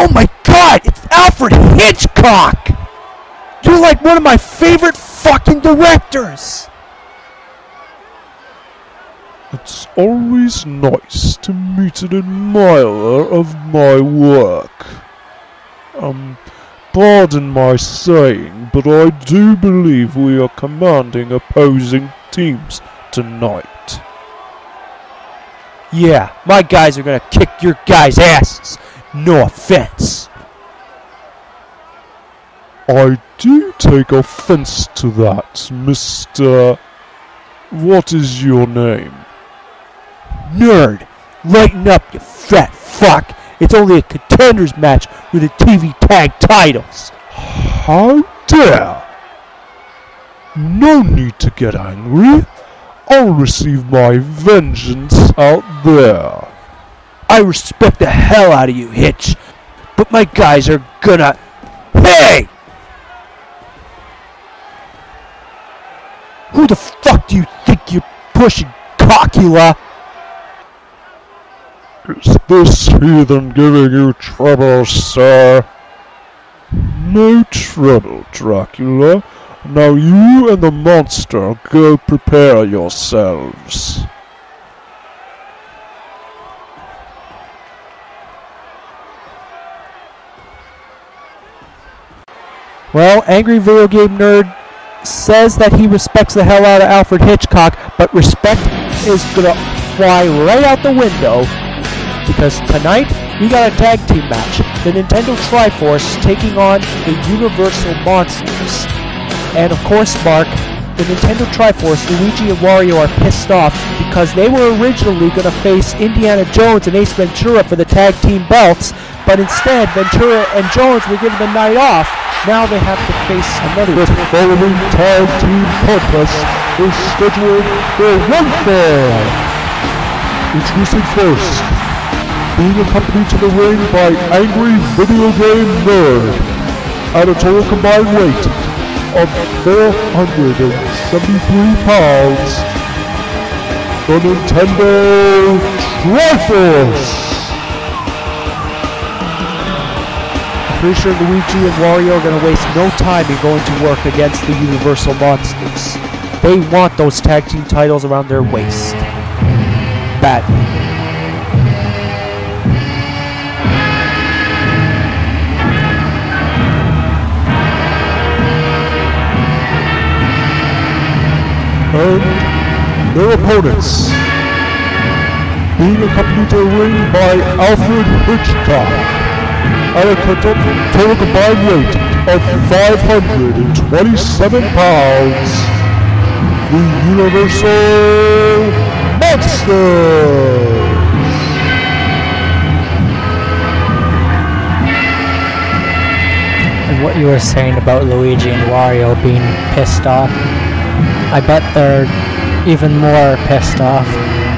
Oh my God, it's Alfred Hitchcock! You're like one of my favorite fucking directors! It's always nice to meet an admirer of my work. Pardon my saying, but I do believe we are commanding opposing teams tonight. Yeah, my guys are gonna kick your guys' asses. No offense. I do take offense to that, Mr. What is your name? Nerd, lighten up, you fat fuck. It's only a contenders match with the TV tag titles. How dare! No need to get angry. I'll receive my vengeance out there. I respect the hell out of you, Hitch, but my guys are gonna... Hey! Who the fuck do you think you're pushing, cockula? Is this heathen giving you trouble, sir? No trouble, Dracula. Now you and the monster go prepare yourselves. Well, Angry Video Game Nerd says that he respects the hell out of Alfred Hitchcock, but respect is gonna fly right out the window because tonight we got a tag team match. The Nintendo Triforce taking on the Universal Monsters. And of course, Mark, the Nintendo Triforce, Luigi and Wario are pissed off because they were originally going to face Indiana Jones and Ace Ventura for the tag team belts, but instead Ventura and Jones were given the night off. Now they have to face another. The following tag team contest is scheduled for one fall. Introducing first, being accompanied to the ring by Angry Video Game Nerd at a total combined weight of 473 pounds, the Nintendo Triforce. I'm pretty sure Luigi and Wario are going to waste no time in going to work against the Universal Monsters. They want those tag team titles around their waist. Badly. And their opponents, being accompanied to the ring by Alfred Hitchcock at a total combined weight of 527 pounds, the Universal Monsters. And what you were saying about Luigi and Wario being pissed off, I bet they're even more pissed off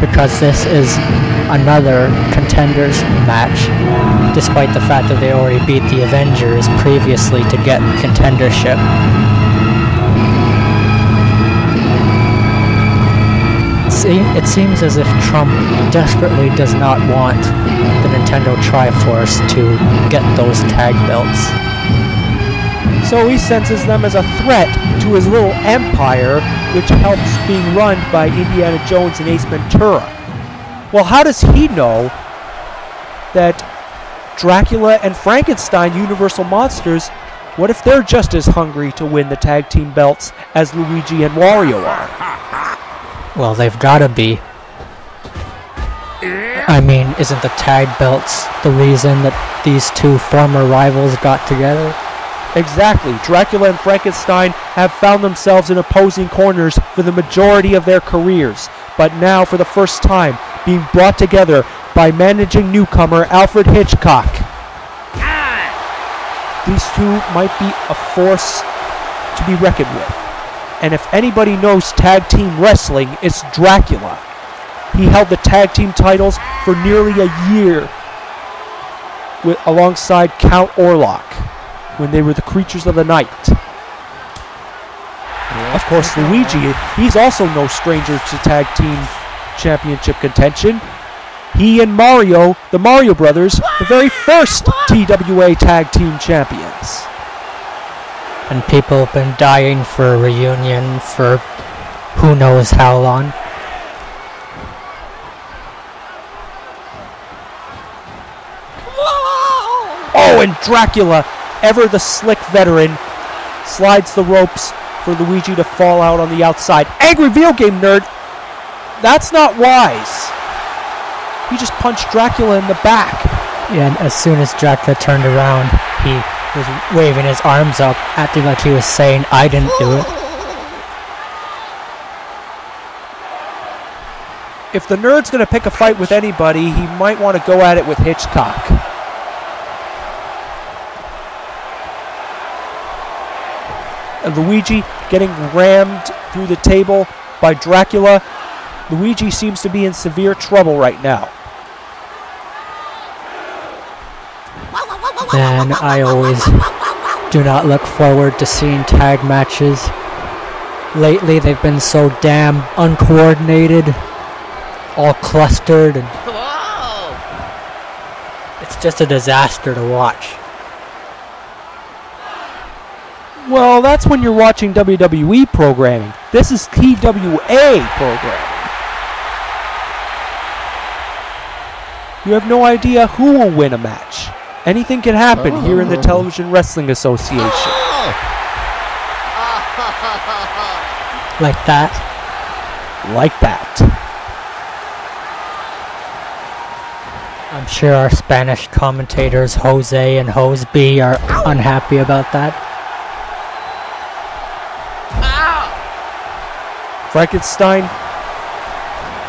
because this is another contenders match, despite the fact that they already beat the Avengers previously to get contendership. It seems as if Trump desperately does not want the Nintendo Triforce to get those tag belts. So he senses them as a threat to his little empire, which helps being run by Indiana Jones and Ace Ventura. Well, how does he know that Dracula and Frankenstein, Universal Monsters, what if they're just as hungry to win the tag team belts as Luigi and Wario are? Well, they've gotta be. I mean, isn't the tag belts the reason that these two former rivals got together? Exactly. Dracula and Frankenstein have found themselves in opposing corners for the majority of their careers, but now, for the first time, being brought together by managing newcomer Alfred Hitchcock. These two might be a force to be reckoned with. And if anybody knows tag team wrestling, it's Dracula. He held the tag team titles for nearly a year alongside Count Orlok when they were the Creatures of the Night. Of course, Luigi, he's also no stranger to tag team championship contention. He and Mario, the Mario Brothers, the very first TWA Tag Team Champions. And people have been dying for a reunion for who knows how long. Oh, and Dracula, ever the slick veteran, slides the ropes for Luigi to fall out on the outside. Angry Video Game Nerd, that's not wise. He just punched Dracula in the back. Yeah, and as soon as Dracula turned around, he was waving his arms up, acting like he was saying, I didn't do it. If the Nerd's going to pick a fight with anybody, he might want to go at it with Hitchcock. And Luigi getting rammed through the table by Dracula. Luigi seems to be in severe trouble right now. Man, I always do not look forward to seeing tag matches. Lately, they've been so damn uncoordinated, all clustered, and it's just a disaster to watch. Well, that's when you're watching WWE programming. This is TWA programming. You have no idea who will win a match. Anything can happen here in the Television Wrestling Association. Like that. Like that. I'm sure our Spanish commentators, Jose and Jose B, are unhappy about that. Frankenstein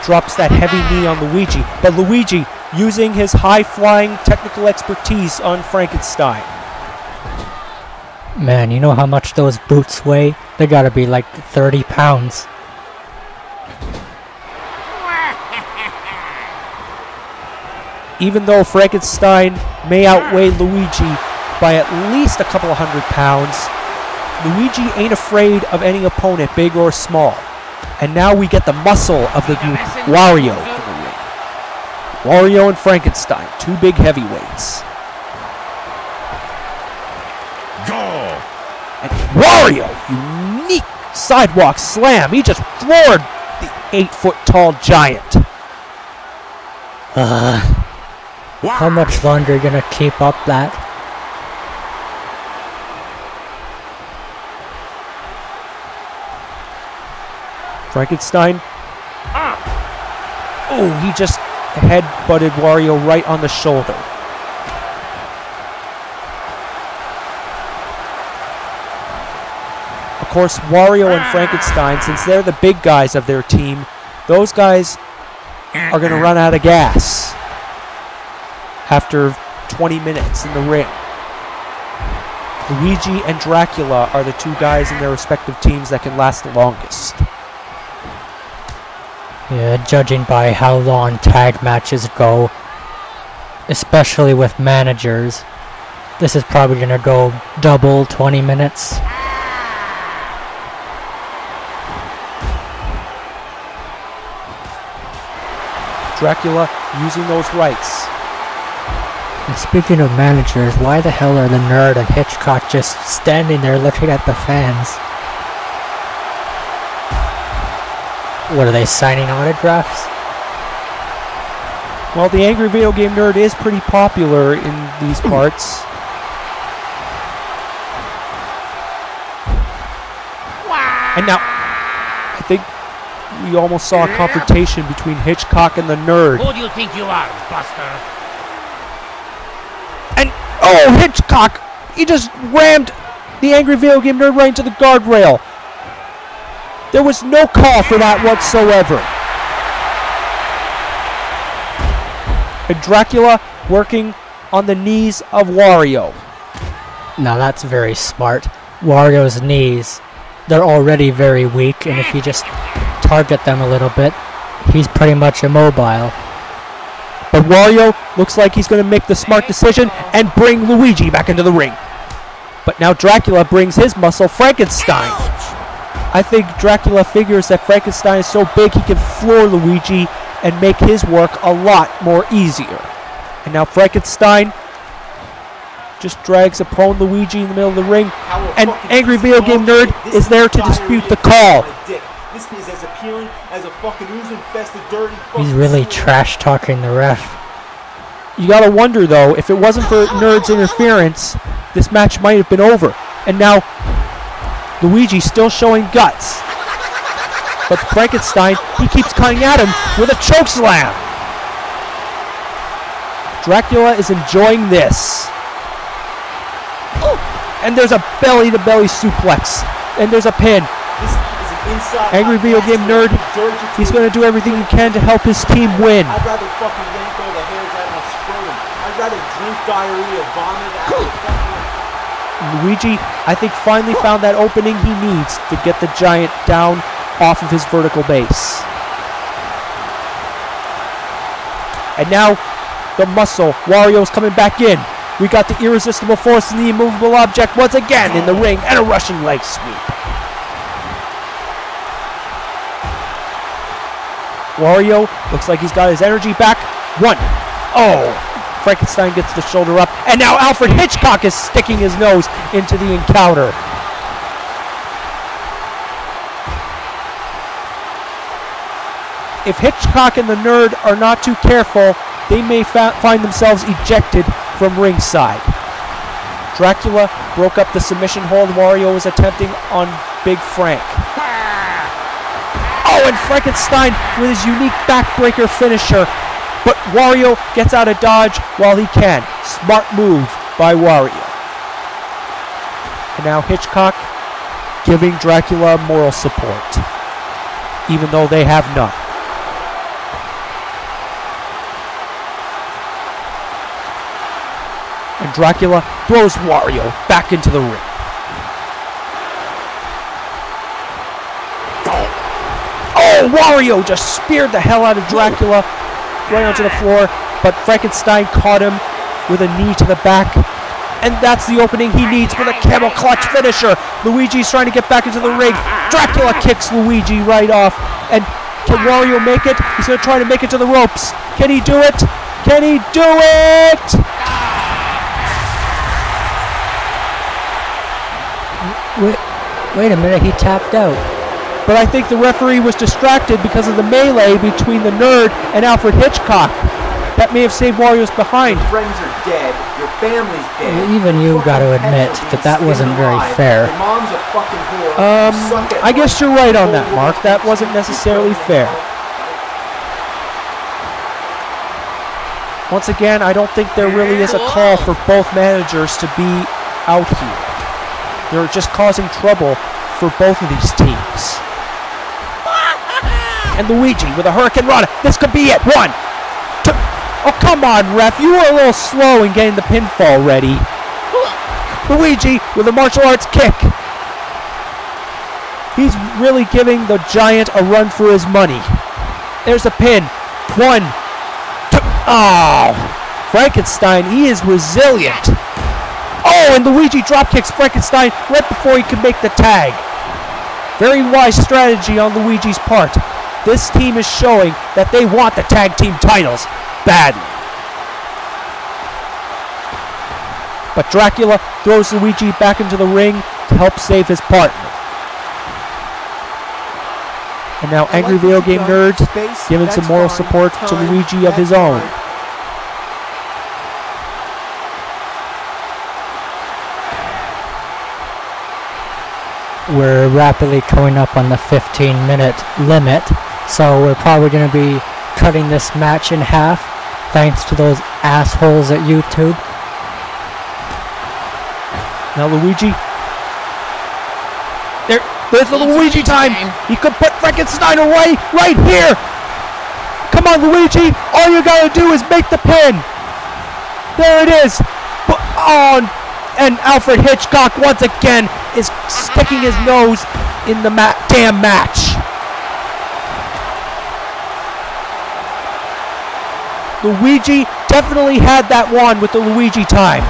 drops that heavy knee on Luigi, but Luigi using his high-flying technical expertise on Frankenstein. Man, you know how much those boots weigh? They gotta be like 30 pounds. Even though Frankenstein may outweigh Luigi by at least a couple of 100 pounds, Luigi ain't afraid of any opponent, big or small. And now we get the muscle of the group, Wario, in the ring. Wario and Frankenstein, two big heavyweights. Go! And Wario, unique sidewalk slam. He just floored the 8-foot-tall giant. How much longer are you gonna keep up that? Frankenstein. Oh, he just head-butted Wario right on the shoulder. Of course, Wario and Frankenstein, since they're the big guys of their team, those guys are going to run out of gas after 20 minutes in the ring. Luigi and Dracula are the two guys in their respective teams that can last the longest. Yeah, judging by how long tag matches go, especially with managers, this is probably going to go double 20 minutes. Dracula using those rights. And speaking of managers, why the hell are the Nerd and Hitchcock just standing there looking at the fans? What are they, signing autographs? Well, the Angry Video Game Nerd is pretty popular in these parts. And now, I think we almost saw a confrontation between Hitchcock and the Nerd. Who do you think you are, Buster? And, oh, Hitchcock! He just rammed the Angry Video Game Nerd right into the guardrail. There was no call for that whatsoever. And Dracula working on the knees of Wario. Now that's very smart. Wario's knees, they're already very weak, and if you just target them a little bit, he's pretty much immobile. But Wario looks like he's going to make the smart decision and bring Luigi back into the ring. But now Dracula brings his muscle, Frankenstein. I think Dracula figures that Frankenstein is so big he can floor Luigi and make his work a lot more easier. And now Frankenstein just drags a prone Luigi in the middle of the ring, and Angry Video Game Nerd is there to dispute the call. This is as appealing as a fucking ooze-infested dirty He's really trash-talking the ref. You gotta wonder though, if it wasn't for Nerd's interference, this match might have been over. And now Luigi's still showing guts. But Frankenstein, he keeps coming at him with a chokeslam. Dracula is enjoying this. And there's a belly-to-belly suplex. And there's a pin. Angry Video Game Nerd, he's going to do everything he can to help his team win. I'd rather fucking yank all the hairs out of my scrotum. I'd rather drink diarrhea, vomit out of fucking... Luigi, I think, finally found that opening he needs to get the giant down off of his vertical base. And now, the muscle. Wario's coming back in. We got the irresistible force and the immovable object once again in the ring, and a Russian leg sweep. Wario looks like he's got his energy back. One. Oh! Frankenstein gets the shoulder up, and now Alfred Hitchcock is sticking his nose into the encounter. If Hitchcock and the Nerd are not too careful, they may find themselves ejected from ringside. Dracula broke up the submission hold Wario was attempting on Big Frank. Oh, and Frankenstein with his unique backbreaker finisher. But Wario gets out of dodge while he can. Smart move by Wario. And now Hitchcock giving Dracula moral support, even though they have none. And Dracula throws Wario back into the ring. Oh, Wario just speared the hell out of Dracula right onto the floor, but Frankenstein caught him with a knee to the back. And that's the opening he needs for the camel clutch finisher. Luigi's trying to get back into the ring. Dracula kicks Luigi right off. And can Wario make it? He's going to try to make it to the ropes. Can he do it? Can he do it? Wait a minute, he tapped out. But I think the referee was distracted because of the melee between the Nerd and Alfred Hitchcock. That may have saved Wario's behind. Your friends are dead. Your family's dead. Even you got to admit that wasn't very fair. Your mom's a fucking whore. I guess you're right on that, Mark. That wasn't necessarily fair. Once again, I don't think there really is a call for both managers to be out here. They're just causing trouble for both of these teams. And Luigi with a Hurricane Rana. This could be it. 1, 2. Oh, come on, ref. You were a little slow in getting the pinfall ready. Luigi with a martial arts kick. He's really giving the giant a run for his money. There's a pin. 1, 2. Oh, Frankenstein, he is resilient. Oh, and Luigi drop kicks Frankenstein right before he could make the tag. Very wise strategy on Luigi's part. This team is showing that they want the tag team titles badly. But Dracula throws Luigi back into the ring to help save his partner. And now Angry Video Game Nerd giving some moral support to Luigi of his own. We're rapidly coming up on the 15-minute limit, so we're probably going to be cutting this match in half, thanks to those assholes at YouTube. Now Luigi. There's the Luigi time. He could put Frankenstein away right here. Come on, Luigi. All you gotta do is make the pin. There it is. Oh, and Alfred Hitchcock once again is sticking his nose in the damn match. Luigi definitely had that one with the Luigi time.